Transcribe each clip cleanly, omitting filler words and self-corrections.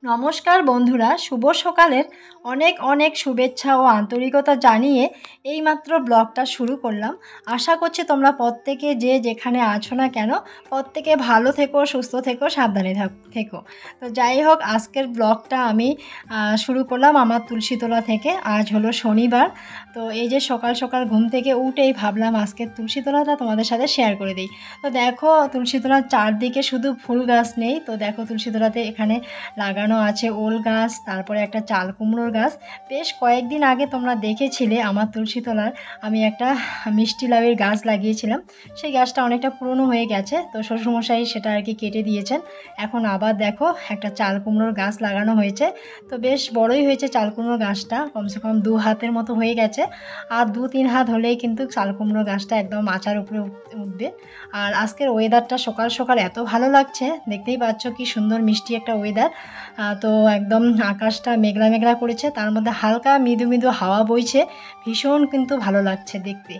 নমস্কার বন্ধুরা, শুভ সকালের অনেক অনেক শুভেচ্ছা ও আন্তরিকতা জানিয়ে এইমাত্র ব্লগটা শুরু করলাম। আশা করছি তোমরা প্রত্যেকে যে যেখানে আছো না কেন প্রত্যেকে ভালো থেকো, সুস্থ থেকো, সাবধানে থেকো। তো যাই হোক, আজকের ব্লগটা আমি শুরু করলাম আমার তুলসীতলা থেকে। আজ হলো শনিবার। তো এই যে সকাল সকাল ঘুম থেকে উঠেই ভাবলাম আজকের তুলসীতলাটা তোমাদের সাথে শেয়ার করে দিই। তো দেখো, তুলসীতলার চারদিকে শুধু ফুল গাছ নেই, তো দেখো তুলসীতলাতে এখানে লাগানো আছে ওল গাছ, তারপরে একটা চাল কুমড়োর গাছ। বেশ কয়েকদিন আগে তোমরা দেখেছিলে আমার তুলসীতলার আমি একটা মিষ্টি লাউয়ের গাছ লাগিয়েছিলাম। সেই গাছটা অনেকটা পুরনো হয়ে গেছে, তো শ্বশুরমশাই সেটা আর কি কেটে দিয়েছেন। এখন আবার দেখো একটা চাল কুমড়োর গাছ লাগানো হয়েছে। তো বেশ বড়ই হয়েছে চাল কুমড়োর গাছটা, কমসে কম 2 হাতের মতো হয়ে গেছে। আর 2-3 হাত হলেই কিন্তু চাল কুমড়োর গাছটা একদম মাচার উপরে উঠবে। আর আজকের ওয়েদারটা সকাল সকাল এত ভালো লাগছে, দেখতেই পাচ্ছ কি সুন্দর মিষ্টি একটা ওয়েদার। তো একদম আকাশটা মেঘলা মেঘলা করেছে, তার মধ্যে হালকা মৃদু মৃদু হাওয়া বইছে, ভীষণ কিন্তু ভালো লাগছে দেখতে।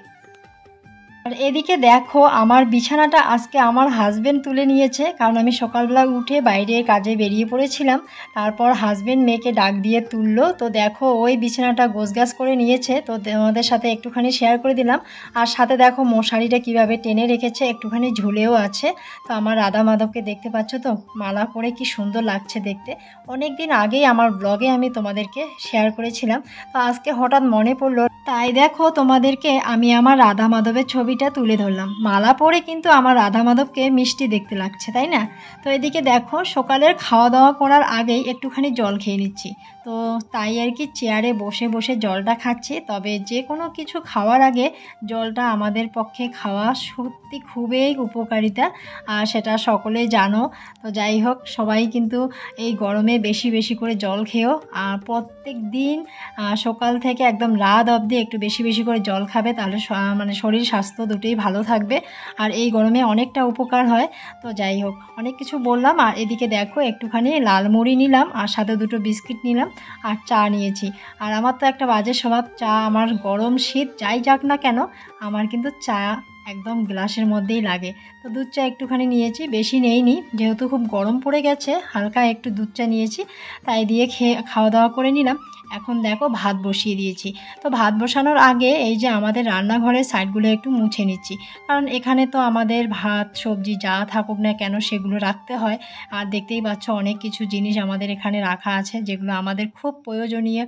আর এদিকে দেখো, আমার বিছানাটা আজকে আমার হাজবেন্ড তুলে নিয়েছে, কারণ আমি সকালবেলা উঠে বাইরে কাজে বেরিয়ে পড়েছিলাম। তারপর হাজবেন্ড মেয়েকে ডাক দিয়ে তুললো। তো দেখো ওই বিছানাটা গোছগাছ করে নিয়েছে, তো তোমাদের সাথে একটুখানি শেয়ার করে দিলাম। আর সাথে দেখো মশারিটা কিভাবে টেনে রেখেছে, একটুখানি ঝুলেও আছে। তো আমার রাধা মাধবকে দেখতে পাচ্ছ তো, মালা পরে কি সুন্দর লাগছে দেখতে। অনেক দিন আগেই আমার ব্লগে আমি তোমাদেরকে শেয়ার করেছিলাম, তো আজকে হঠাৎ মনে পড়লো, তাই দেখো তোমাদেরকে আমি আমার রাধা মাধবের ছবিটা তুলে ধরলাম। মালা পরে কিন্তু আমার রাধা মাধবকে মিষ্টি দেখতে লাগছে, তাই না? তো এদিকে দেখো সকালের খাওয়া দাওয়া করার আগেই একটুখানি জল খেয়ে নিচ্ছি। তো তাই আর কি চেয়ারে বসে বসে জলটা খাচ্ছি। তবে যে কোনো কিছু খাওয়ার আগে জলটা আমাদের পক্ষে খাওয়া সত্যি খুবই উপকারিতা, আর সেটা সকলেই জানো। তো যাই হোক, সবাই কিন্তু এই গরমে বেশি বেশি করে জল খেও। আর প্রত্যেক দিন সকাল থেকে একদম রাত অবধি একটু বেশি বেশি করে জল খাবে, তাহলে মানে শরীর স্বাস্থ্য দুটোই ভালো থাকবে। আর এই গরমে অনেকটা উপকার হয়। তো যাই হোক, অনেক কিছু বললাম। আর এদিকে দেখো একটুখানি লাল মুড়ি নিলাম, আর সাথে 2টো বিস্কিট নিলাম, আর চা নিয়েছি। আর আমার তো একটা বাজে স্বভাব, চা আমার গরম শীত যাই যাক না কেন আমার কিন্তু চা একদম গ্লাসের মধ্যেই লাগে। তো দুধ চা একটুখানি নিয়েছি, বেশি নেইনি, যেহেতু খুব গরম পড়ে গেছে হালকা একটু দুধ চা নিয়েছি, তাই দিয়ে খাওয়া দাওয়া করে নিলাম। এখন দেখো ভাত বসিয়ে দিয়েছি। তো ভাত বসানোর আগে এই যে আমাদের রান্নাঘরের সাইডগুলো একটু মুছে নিচ্ছি, কারণ এখানে তো আমাদের ভাত সবজি যা থাকুক না কেন সেগুলো রাখতে হয়। আর দেখতেই পাচ্ছ অনেক কিছু জিনিস আমাদের এখানে রাখা আছে, যেগুলো আমাদের খুব প্রয়োজনীয়,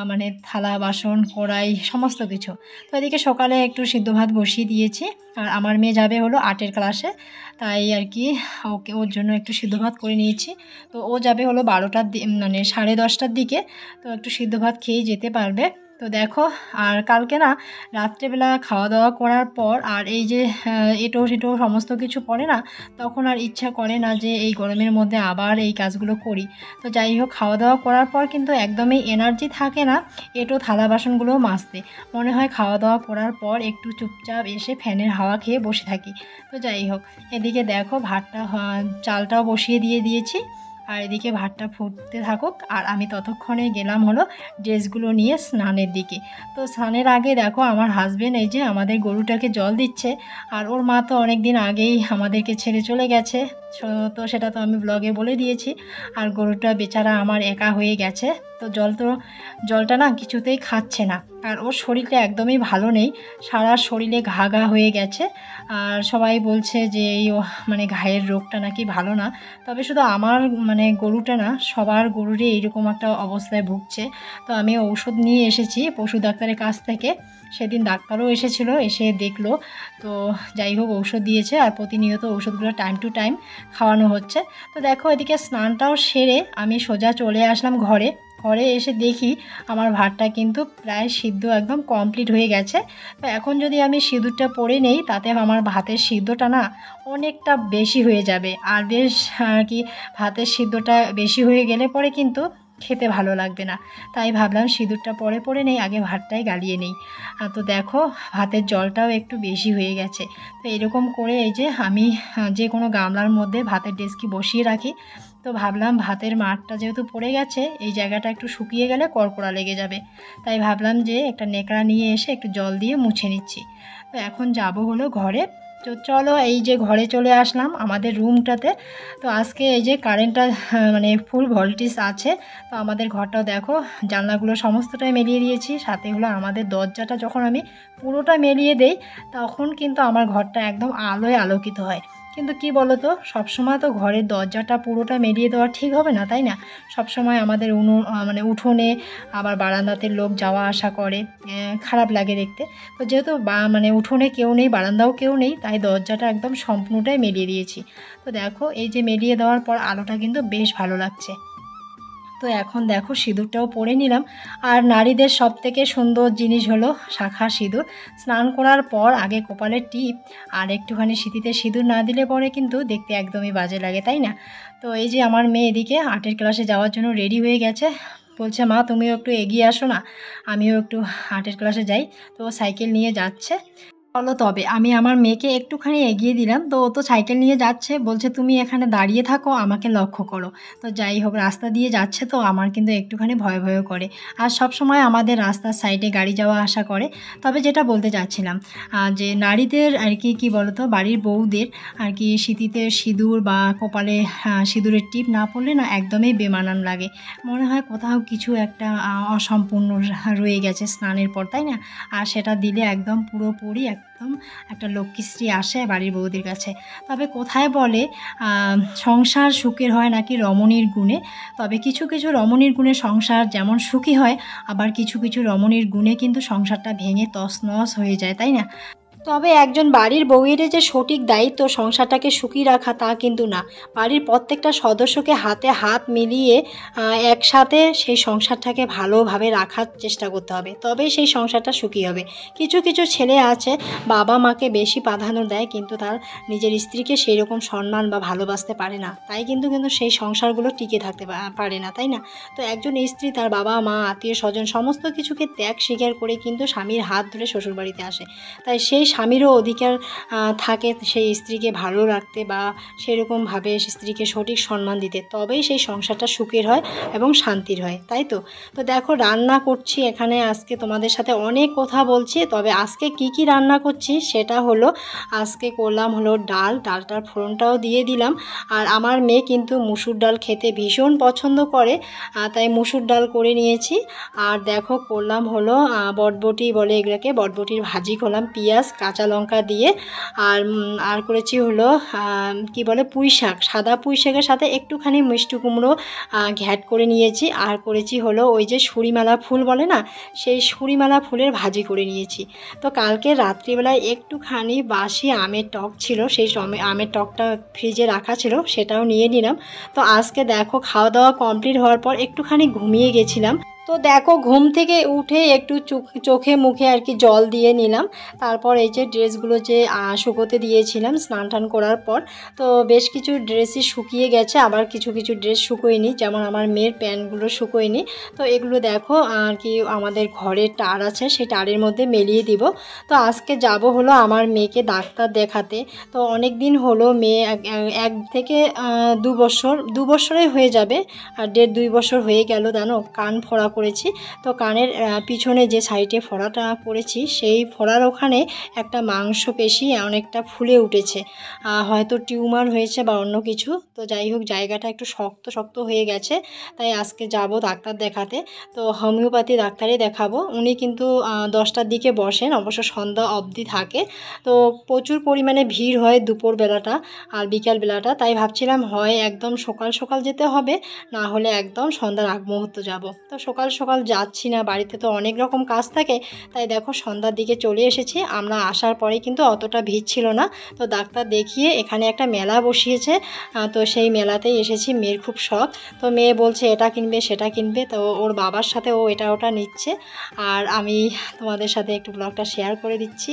মানে থালা বাসন কড়াই সমস্ত কিছু। তো এদিকে সকালে একটু সিদ্ধ ভাত বসিয়ে দিয়েছি। আর আমার মেয়ে যাবে হলো আর্টের ক্লাসে, তাই আর কি ওর জন্য একটু সিদ্ধ ভাত করে নিয়েছি। তো ও যাবে হলো 12টার মানে 10:30টার দিকে, তো একটু সিদ্ধ ভাত খেয়েই যেতে পারবে। তো দেখো, আর কালকে না রাত্রেবেলা খাওয়া দাওয়া করার পর আর এই যে এঁটো সেটো সমস্ত কিছু পড়ে না, তখন আর ইচ্ছা করে না যে এই গরমের মধ্যে আবার এই কাজগুলো করি। তো যাই হোক, খাওয়া দাওয়া করার পর কিন্তু একদমই এনার্জি থাকে না এঁটো থালা বাসনগুলোও মাজতে। মনে হয় খাওয়া দাওয়া করার পর একটু চুপচাপ এসে ফ্যানের হাওয়া খেয়ে বসে থাকি। তো যাই হোক, এদিকে দেখো ভাতটা চালটাও বসিয়ে দিয়েছি। আর এদিকে ভাতটা ফুটতে থাকুক, আর আমি ততক্ষণে গেলাম হলো ড্রেসগুলো নিয়ে স্নানের দিকে। তো স্নানের আগে দেখো আমার হাজবেন্ড এই যে আমাদের গরুটাকে জল দিচ্ছে। আর ওর মা তো অনেক দিন আগেই আমাদেরকে ছেড়ে চলে গেছে, তো সেটা তো আমি ব্লগে বলে দিয়েছি। আর গরুটা বেচারা আমার একা হয়ে গেছে। তো জলটা না কিছুতেই খাচ্ছে না, আর ওর শরীরটা একদমই ভালো নেই, সারা শরীরে ঘা ঘা হয়ে গেছে। আর সবাই বলছে যে এই মানে ঘায়ের রোগটা নাকি ভালো না। তবে শুধু আমার মানে গরুটা না, সবার গরুরই এইরকম একটা অবস্থায় ভুগছে। তো আমি ঔষধ নিয়ে এসেছি পশু ডাক্তারের কাছ থেকে, সেদিন ডাক্তারও এসেছিলো, এসে দেখলো। তো যাই হোক, ঔষধ দিয়েছে, আর প্রতিনিয়ত ঔষধগুলো টাইম টু টাইম খাওয়ানো হচ্ছে। তো দেখো এদিকে স্নানটাও সেরে আমি সোজা চলে আসলাম ঘরে এসে দেখি আমার ভাতটা কিন্তু প্রায় সিদ্ধ একদম কমপ্লিট হয়ে গেছে। তো এখন যদি আমি সিঁদুরটা পরে নেই, তাতে আমার ভাতের সিদ্ধটা না অনেকটা বেশি হয়ে যাবে। আর বেশ আর কি ভাতের সিদ্ধটা বেশি হয়ে গেলে পরে কিন্তু খেতে ভালো লাগবে না। তাই ভাবলাম সিঁদুরটা পরে নেই, আগে ভাতটাই গালিয়ে নেই। তো দেখো ভাতের জলটাও একটু বেশি হয়ে গেছে। তো এরকম করে এই যে আমি যে কোনো গামলার মধ্যে ভাতের ডেস্কি বসিয়ে রাখি। তো ভাবলাম ভাতের মাড়টা যেহেতু পড়ে গেছে, এই জায়গাটা একটু শুকিয়ে গেলে কড়কড়া লেগে যাবে, তাই ভাবলাম যে একটা নেকড়া নিয়ে এসে একটু জল দিয়ে মুছে নিচ্ছি। তো এখন যাব হলো ঘরে। তো চলো, এই যে ঘরে চলে আসলাম আমাদের রুমটাতে। তো আজকে এই যে কারেন্টটা মানে ফুল ভোল্টেজ আছে। তো আমাদের ঘরটাও দেখো, জানলাগুলো সমস্তটাই মেলিয়ে দিয়েছি, সাথে হলো আমাদের দরজাটা যখন আমি পুরোটা মেলিয়ে দেই তখন কিন্তু আমার ঘরটা একদম আলোয় আলোকিত হয়। কিন্তু কি বলো তো, সবসময় তো ঘরের দরজাটা পুরোটা মেলিয়ে দেওয়া ঠিক হবে না, তাই না? সবসময় আমাদের মানে উঠোনে আবার বারান্দাতে লোক যাওয়া আসা করে, খারাপ লাগে দেখতে। তো যেহেতু মানে উঠোনে কেউ নেই, বারান্দাও কেউ নেই, তাই দরজাটা একদম সম্পূর্ণটাই মেলিয়ে দিয়েছি। তো দেখো, এই যে মেলিয়ে দেওয়ার পর আলোটা কিন্তু বেশ ভালো লাগছে। তো এখন দেখো সিঁদুরটাও পরে নিলাম। আর নারীদের সবথেকে সুন্দর জিনিস হলো শাঁখা সিঁদুর। স্নান করার পর আগে কপালের টিপ আর একটুখানি সিঁথিতে সিঁদুর না দিলে পরে কিন্তু দেখতে একদমই বাজে লাগে, তাই না? তো এই যে আমার মেয়ে এদিকে আর্টের ক্লাসে যাওয়ার জন্য রেডি হয়ে গেছে, বলছে মা তুমিও একটু এগিয়ে আসো না, আমিও একটু আর্টের ক্লাসে যাই। তো সাইকেল নিয়ে যাচ্ছে। চলো তবে আমি আমার মেয়েকে একটুখানি এগিয়ে দিলাম, তো ও তো সাইকেল নিয়ে যাচ্ছে, বলছে তুমি এখানে দাঁড়িয়ে থাকো, আমাকে লক্ষ্য করো। তো যাই হোক, রাস্তা দিয়ে যাচ্ছে তো আমার কিন্তু একটুখানি ভয় ভয়ও করে। আর সব সময় আমাদের রাস্তার সাইডে গাড়ি যাওয়া আসা করে। তবে যেটা বলতে চাচ্ছিলাম, যে নারীদের আর কি বলতো, বাড়ির বউদের আর কি সিঁথিতে সিঁদুর বা কপালে সিঁদুরের টিপ না পড়লে না একদমই বেমানান লাগে। মনে হয় কোথাও কিছু একটা অসম্পূর্ণ রয়ে গেছে স্নানের পর, তাই না? আর সেটা দিলে একদম পুরোপুরি একদম একটা লক্ষ্মীশ্রী আসে বাড়ির বউদের কাছে। তবে কোথায় বলে সংসার সুখের হয় নাকি রমণীর গুণে। তবে কিছু কিছু রমণীর গুণে সংসার যেমন সুখী হয়, আবার কিছু কিছু রমণীর গুণে কিন্তু সংসারটা ভেঙে তছনছ হয়ে যায়, তাই না? তবে একজন বাড়ির বউয়ের যে সঠিক দায়িত্ব সংসারটাকে সুখী রাখা তা কিন্তু না। বাড়ির প্রত্যেকটা সদস্যকে হাতে হাত মিলিয়ে একসাথে সেই সংসারটাকে ভালোভাবে রাখার চেষ্টা করতে হবে, তবেই সেই সংসারটা সুখী হবে। কিছু কিছু ছেলে আছে বাবা মাকে বেশি প্রাধান্য দেয়, কিন্তু তার নিজের স্ত্রীকে সেই রকম সম্মান বা ভালোবাসতে পারে না, তাই কিন্তু সেই সংসারগুলো টিকে থাকতে পারে না, তাই না? তো একজন স্ত্রী তার বাবা মা আত্মীয় স্বজন সমস্ত কিছুকে ত্যাগ স্বীকার করে কিন্তু স্বামীর হাত ধরে শ্বশুরবাড়িতে আসে। তাই সেই স্বামীরও অধিকার থাকে সেই স্ত্রীকে ভালো রাখতে বা সেরকমভাবে স্ত্রীকে সঠিক সম্মান দিতে, তবেই সেই সংসারটা সুখের হয় এবং শান্তির হয়, তাই তো? তো দেখো রান্না করছি এখানে, আজকে তোমাদের সাথে অনেক কথা বলছি। তবে আজকে কি রান্না করছি সেটা হলো, আজকে করলাম হলো ডালটার ফোড়নটাও দিয়ে দিলাম। আর আমার মেয়ে কিন্তু মুসুর ডাল খেতে ভীষণ পছন্দ করে, তাই মুসুর ডাল করে নিয়েছি। আর দেখো করলাম হলো বটবটি বলে এগুলোকে, বটবটির ভাজি করলাম পেঁয়াজ কাঁচা লঙ্কা দিয়ে। আর করেছি হলো কি বলে পুঁই শাক, সাদা পুঁই শাকের সাথে একটুখানি মিষ্টি কুমড়ো ঘ্যাট করে নিয়েছি। আর করেছি হলো ওই যে সুরিমালা ফুল বলে না, সেই সুরিমালা ফুলের ভাজি করে নিয়েছি। তো কালকে রাত্রিবেলায় একটুখানি বাসি আমের টক ছিল, সেই আমের টকটা ফ্রিজে রাখা ছিল, সেটাও নিয়ে নিলাম। তো আজকে দেখো খাওয়া দাওয়া কমপ্লিট হওয়ার পর একটুখানি ঘুমিয়ে গেছিলাম। তো দেখো ঘুম থেকে উঠে একটু চোখে মুখে আর কি জল দিয়ে নিলাম। তারপর এই যে ড্রেসগুলো যে শুকোতে দিয়েছিলাম স্নান টান করার পর, তো বেশ কিছু ড্রেসই শুকিয়ে গেছে, আবার কিছু কিছু ড্রেস শুকোয়নি, যেমন আমার মেয়ের প্যান্টগুলো শুকোয়নি। তো এগুলো দেখো আর কি আমাদের ঘরের টার আছে, সেই টারের মধ্যে মেলিয়ে দিব। তো আজকে যাব হলো আমার মেয়েকে ডাক্তার দেখাতে। তো অনেক দিন হলো মেয়ে 1 থেকে 2 বছরে হয়ে যাবে, আর 1.5-2 বছর হয়ে গেল জানো, কান ফোড়া করেছি। তো কানের পিছনে যে সাইডে ফোড়াটা করেছি সেই ফোড়ার ওখানে একটা মাংসপেশি অনেকটা ফুলে উঠেছে, হয়তো টিউমার হয়েছে বা অন্য কিছু। তো যাই হোক জায়গাটা একটু শক্ত শক্ত হয়ে গেছে, তাই আজকে যাব ডাক্তার দেখাতে। তো হোমিওপ্যাথি ডাক্তারই দেখাবো, উনি কিন্তু 10টার দিকে বসেন, অবশ্য সন্ধ্যা অবধি থাকে। তো প্রচুর পরিমাণে ভিড় হয় দুপুরবেলাটা আর বিকালবেলাটা, তাই ভাবছিলাম হয় একদম সকাল সকাল যেতে হবে, না হলে একদম সন্ধ্যার আগ মুহূর্ত যাব। তো সকাল সকাল যাচ্ছি না, বাড়িতে তো অনেক রকম কাজ থাকে, তাই দেখো সন্ধ্যার দিকে চলে এসেছি। আমরা আসার পরে কিন্তু অতটা ভিড় ছিল না। তো ডাক্তার দেখিয়ে এখানে একটা মেলা বসিয়েছে, তো সেই মেলাতেই এসেছি। মেয়ের খুব শখ, তো মেয়ে বলছে এটা কিনবে সেটা কিনবে, তো ওর বাবার সাথে ও এটা ওটা নিচ্ছে। আর আমি তোমাদের সাথে একটু ব্লগটা শেয়ার করে দিচ্ছি।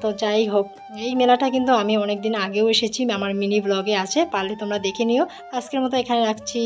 তো যাই হোক, এই মেলাটা কিন্তু আমি অনেক দিন আগেও এসেছি, আমার মিনি ব্লগে আছে, পারলে তোমরা দেখে নিও। আজকের মতো এখানে রাখছি।